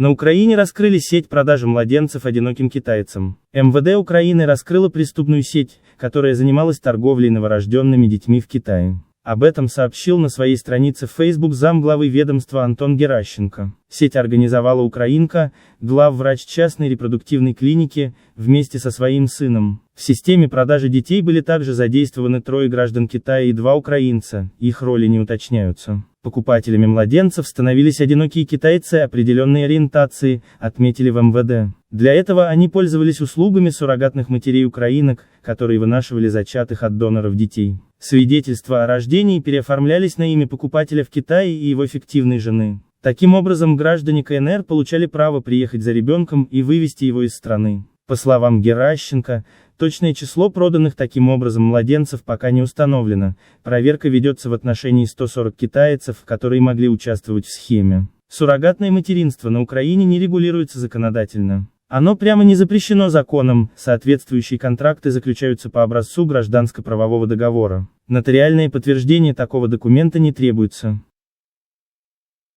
На Украине раскрыли сеть продажи младенцев одиноким китайцам. МВД Украины раскрыло преступную сеть, которая занималась торговлей новорожденными детьми в Китае. Об этом сообщил на своей странице в Facebook замглавы ведомства Антон Геращенко. Сеть организовала украинка, главврач частной репродуктивной клиники, вместе со своим сыном. В системе продажи детей были также задействованы 3 граждан Китая и 2 украинца, их роли не уточняются. Покупателями младенцев становились одинокие китайцы определенной ориентации, отметили в МВД. Для этого они пользовались услугами суррогатных матерей украинок, которые вынашивали зачатых от доноров детей. Свидетельства о рождении переоформлялись на имя покупателя в Китае и его фиктивной жены. Таким образом, граждане КНР получали право приехать за ребенком и вывезти его из страны. По словам Геращенко, точное число проданных таким образом младенцев пока не установлено, проверка ведется в отношении 140 китайцев, которые могли участвовать в схеме. Суррогатное материнство на Украине не регулируется законодательно. Оно прямо не запрещено законом, соответствующие контракты заключаются по образцу гражданско-правового договора. Нотариальное подтверждение такого документа не требуется.